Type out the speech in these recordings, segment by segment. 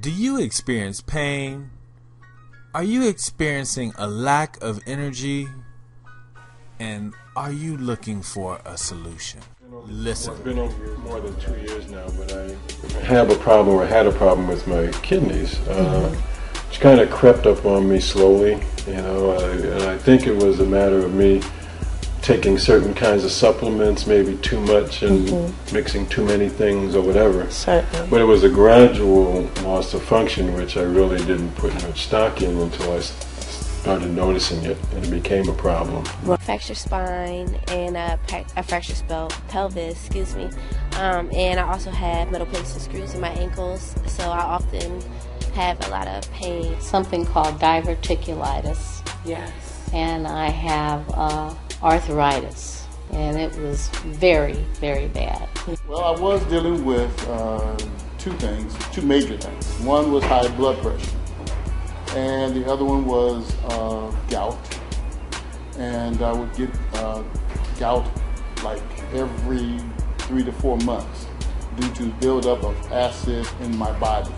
Do you experience pain? Are you experiencing a lack of energy? And are you looking for a solution? Listen. It's been over more than 2 years now, but I have a problem, or had a problem with my kidneys. It's kind of crept up on me slowly, and I think it was a matter of me taking certain kinds of supplements, maybe too much, and mixing too many things or whatever. Certainly. But it was a gradual loss of function, which I really didn't put much stock in until I started noticing it, and it became a problem. Fractured spine and a fractured pelvis, and I also have metal plates and screws in my ankles, so I often have a lot of pain. Something called diverticulitis. Yes. And I have arthritis, and it was very, very bad. Well, I was dealing with two major things. One was high blood pressure, and the other one was gout. And I would get gout like every 3 to 4 months due to buildup of acid in my body.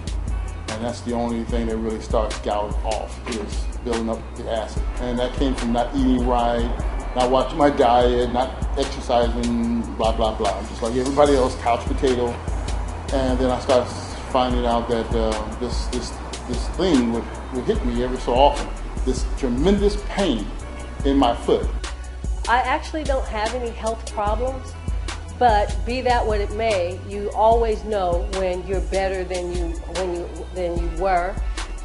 And that's the only thing that really starts gout off, is building up the acid. And that came from not eating right, not watching my diet, not exercising, blah, blah, blah. I'm just like everybody else, couch potato. And then I started finding out that this thing would hit me every so often. This tremendous pain in my foot. I actually don't have any health problems, but be that what it may, you always know when you're better than you were,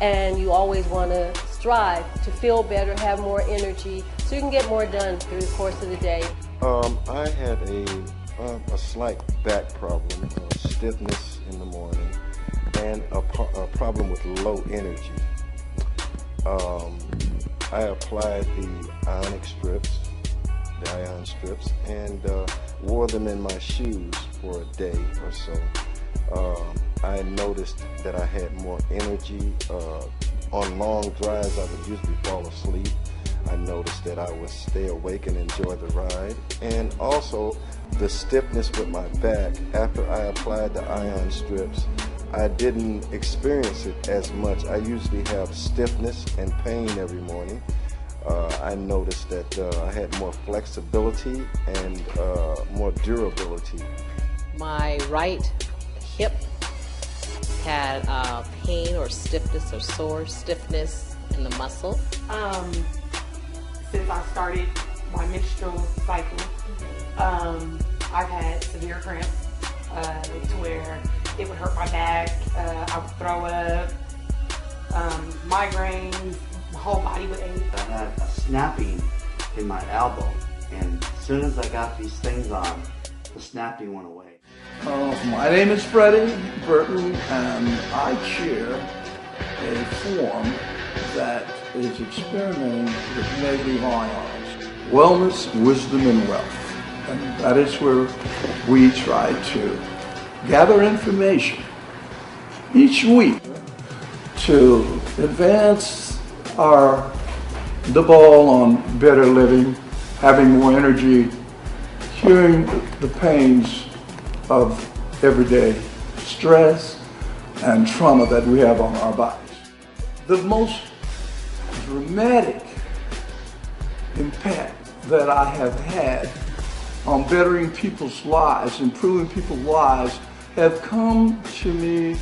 and you always want to strive to feel better, have more energy, so you can get more done through the course of the day. I had a slight back problem, stiffness in the morning, and a problem with low energy. I applied the ion strips, and wore them in my shoes for a day or so. I noticed that I had more energy. On long drives, I would usually fall asleep. I noticed that I would stay awake and enjoy the ride. And also, the stiffness with my back, after I applied the ion strips, I didn't experience it as much. I usually have stiffness and pain every morning. I noticed that I had more flexibility and more durability. My right hip had pain or stiffness or sore stiffness in the muscle. Since I started my menstrual cycle, I've had severe cramps to where it would hurt my back, I would throw up, migraines, my whole body would ache. I had a snapping in my elbow, and as soon as I got these things on, the snapping went away. My name is Freddie Burton, and I chair a forum that is experimenting with negative ions, wellness, wisdom, and wealth. And that is where we try to gather information each week to advance the ball on better living, having more energy, curing the pains of everyday stress and trauma that we have on our bodies. The most dramatic impact that I have had on bettering people's lives, improving people's lives, have come to me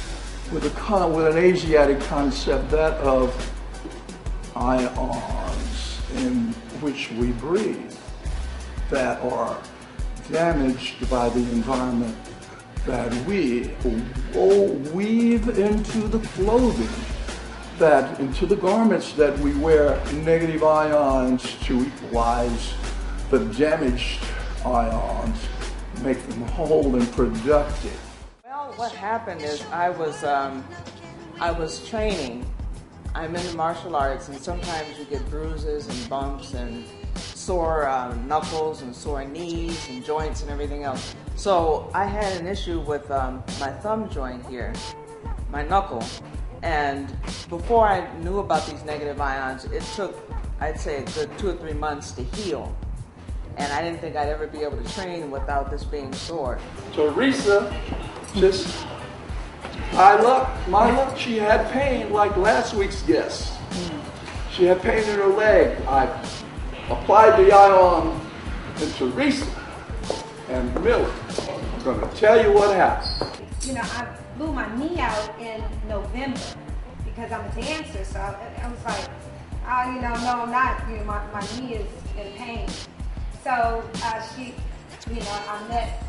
with an Asiatic concept, that of ions in which we breathe, that are damaged by the environment that we weave into the clothing, into the garments that we wear, negative ions to equalize the damaged ions, make them whole and productive. Well, what happened is I was training. I'm into martial arts, and sometimes you get bruises and bumps and sore knuckles and sore knees and joints and everything else. So I had an issue with my thumb joint here, my knuckle, and before I knew about these negative ions, it took, I'd say, a good 2 or 3 months to heal. And I didn't think I'd ever be able to train without this being sore. Teresa just My luck, she had pain like last week's guest. She had pain in her leg. I applied the ion and Teresa and Millie are going to tell you what happened. You know, I blew my knee out in November because I'm a dancer, so I was like, oh, you know, no, I'm not. You know, my knee is in pain. So she, you know, I met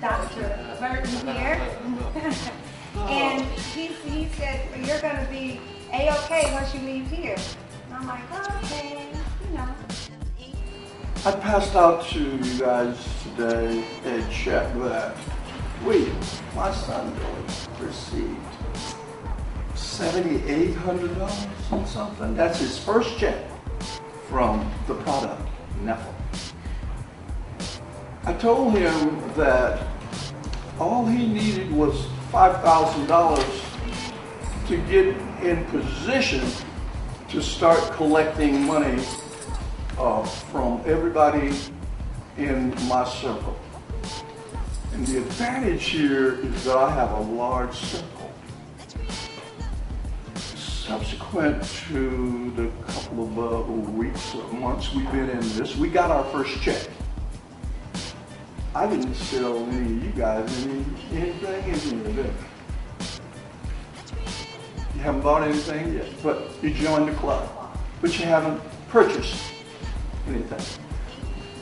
Dr. Burton here, and he said, well, you're going to be A-okay once you leave here. And I'm like, oh, okay, you know. I passed out to you guys today a check that my son Billy, received $7,800 and something. That's his first check from the product, Nephilim. I told him that all he needed was $5,000 to get in position to start collecting money from everybody in my circle. And the advantage here is that I have a large circle. Subsequent to the couple of weeks or months we've been in this, we got our first check. I didn't sell any of you guys anything in here, did I? You haven't bought anything yet, but you joined the club, but you haven't purchased anything.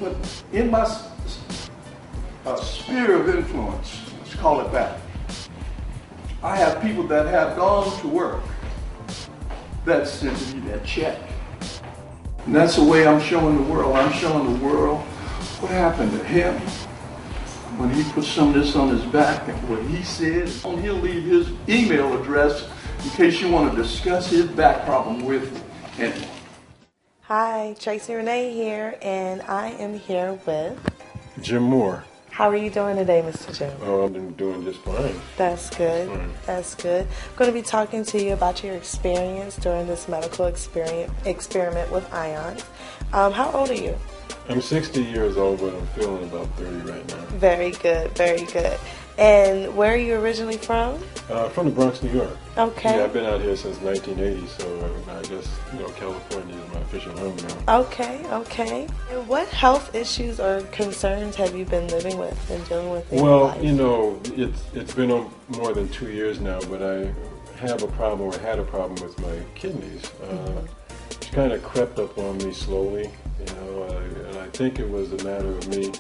But in my sphere of influence, let's call it that, I have people that have gone to work that sent me that check. And that's the way I'm showing the world. I'm showing the world what happened to him when he put some of this on his back and what he said. He'll leave his email address in case you want to discuss his back problem with him. Hi, Tracy Renee here, and I am here with Jim Moore. How are you doing today, Mr. Jim? Oh, I've been doing just fine. That's good. Fine. That's good. I'm going to be talking to you about your experience during this medical experiment with ions. How old are you? I'm 60 years old, but I'm feeling about 30 right now. Very good, very good. And where are you originally from? From the Bronx, New York. Okay. Yeah, I've been out here since 1980, so I guess, California is my official home now. Okay, okay. And what health issues or concerns have you been living with and dealing with in your life? It's been more than 2 years now, but I have a problem, or had a problem with my kidneys. It's kind of crept up on me slowly, and I think it was a matter of me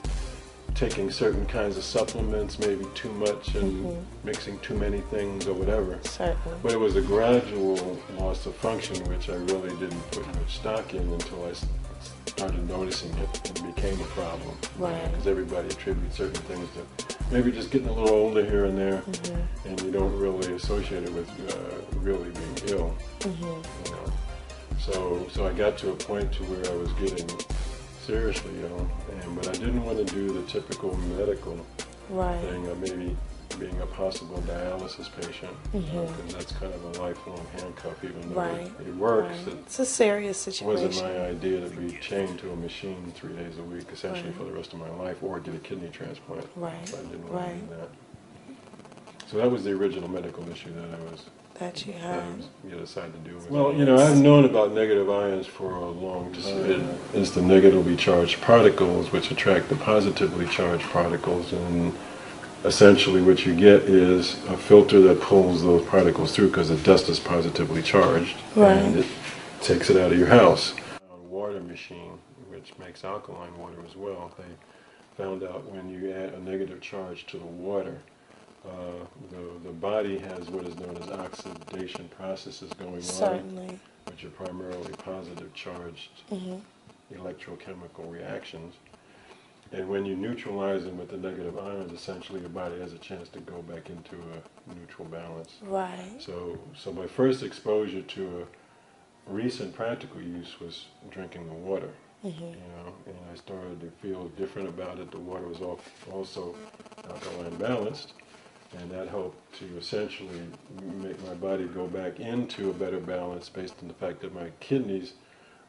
taking certain kinds of supplements, maybe too much, and mixing too many things or whatever. Certainly. But it was a gradual loss of function, which I really didn't put much stock in until I started noticing it and became a problem. Right. Because everybody attributes certain things to maybe just getting a little older here and there, and you don't really associate it with really being ill. So I got to a point to where I was getting seriously ill, but I didn't want to do the typical medical thing of maybe being a possible dialysis patient, because that's kind of a lifelong handcuff, even though it works. It's a serious situation. It wasn't my idea to be chained to a machine 3 days a week, essentially for the rest of my life, or get a kidney transplant. I didn't want to do that. So that was the original medical issue that I was decided to do with. Well, I've known about negative ions for a long time. It's the negatively charged particles which attract the positively charged particles, and essentially what you get is a filter that pulls those particles through, because the dust is positively charged, and it takes it out of your house. A water machine, which makes alkaline water as well, they found out when you add a negative charge to the water, the body has what is known as oxidation processes going on, which are primarily positive charged electrochemical reactions. And when you neutralize them with the negative ions, essentially your body has a chance to go back into a neutral balance. So my first exposure to a recent practical use was drinking the water. And I started to feel different about it. The water was also alkaline balanced. And that helped to essentially make my body go back into a better balance, based on the fact that my kidneys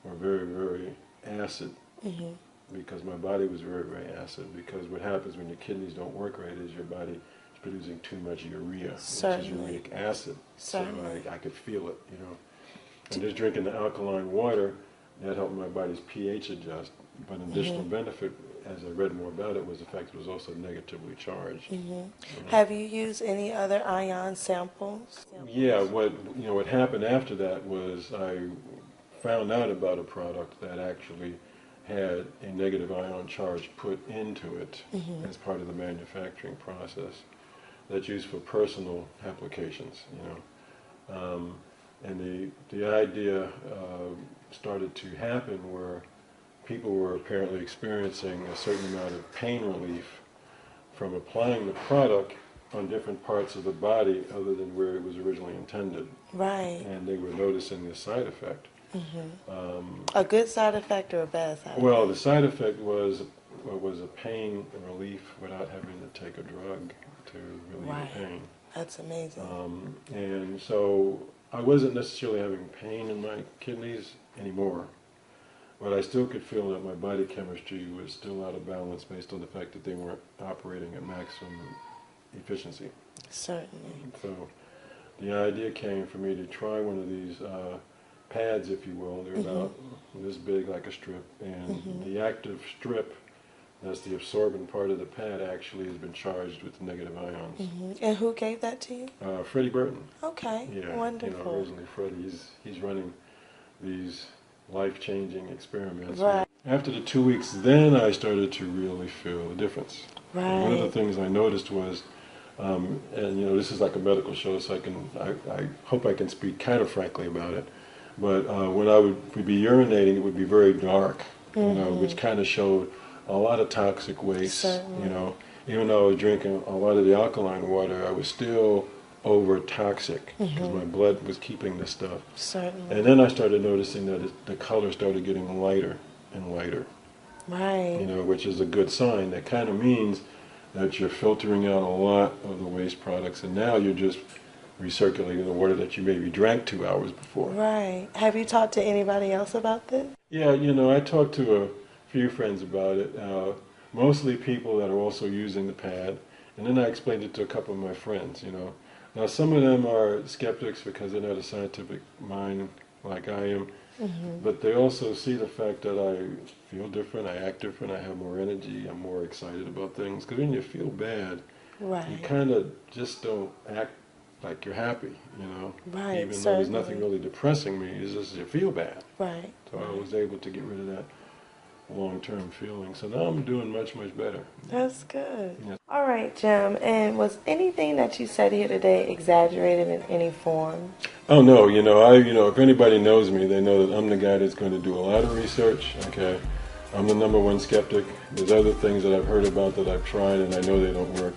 were very, very acid, because my body was very, very acid. Because what happens when your kidneys don't work right is your body producing too much urea, Certainly. which is uric acid. Certainly. So I could feel it, you know. And just drinking the alkaline water, that helped my body's pH adjust. But an additional benefit, as I read more about it, was the fact it was also negatively charged. Have you used any other ion samples? Yeah, what happened after that was I found out about a product that actually had a negative ion charge put into it as part of the manufacturing process that's used for personal applications, you know. And the idea started to happen where people were apparently experiencing a certain amount of pain relief from applying the product on different parts of the body other than where it was originally intended. Right. And they were noticing this side effect. A good side effect or a bad side effect? Well, the side effect was a pain relief without having to take a drug to relieve the pain. That's amazing. And so I wasn't necessarily having pain in my kidneys anymore, but I still could feel that my body chemistry was still out of balance based on the fact that they weren't operating at maximum efficiency. Certainly. So the idea came for me to try one of these pads, if you will. They're about this big, like a strip, and the active strip, that's the absorbent part of the pad, actually has been charged with negative ions. And who gave that to you? Freddie Burton. Okay, Yeah, wonderful. You know, originally Freddie, he's running these life-changing experiments. Right. After the 2 weeks, then I started to really feel the difference. Right. And one of the things I noticed was, and you know, this is like a medical show, so I hope I can speak kind of frankly about it. But when I would be urinating, it would be very dark, you know, which kind of showed a lot of toxic waste. Certainly. You know, even though I was drinking a lot of the alkaline water, I was still over toxic because my blood was keeping this stuff. Certainly. And then I started noticing that the color started getting lighter and lighter. Right. You know, which is a good sign. That kind of means that you're filtering out a lot of the waste products, and now you're just recirculating the water that you maybe drank 2 hours before. Right. Have you talked to anybody else about this? Yeah, you know, I talked to a few friends about it, mostly people that are also using the pad, and then I explained it to a couple of my friends, you know. Now, some of them are skeptics because they're not a scientific mind like I am, but they also see the fact that I feel different, I act different, I have more energy, I'm more excited about things, because when you feel bad, you kind of just don't act like you're happy, you know. Right, even though there's nothing really depressing me, it's just you feel bad. Right. So I was able to get rid of that long-term feeling. So now I'm doing much, much better. That's good. Yes. All right, Jim. And was anything that you said here today exaggerated in any form? Oh no, you know, if anybody knows me, they know that I'm the guy that's going to do a lot of research. Okay, I'm the #1 skeptic. There's other things that I've heard about that I've tried and I know they don't work.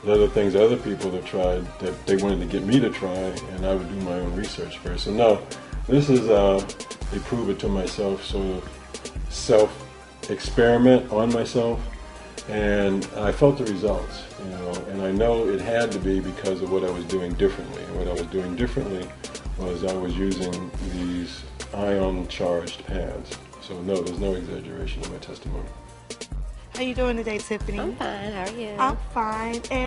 There's other things other people have tried that they wanted to get me to try, and I would do my own research first. So no, this is a prove it to myself sort of self-experiment on myself, and I felt the results, you know, and I know it had to be because of what I was doing differently. And what I was doing differently was I was using these ion-charged pads. So no, there's no exaggeration in my testimony. How you doing today, Tiffany? I'm fine. How are you? I'm fine. And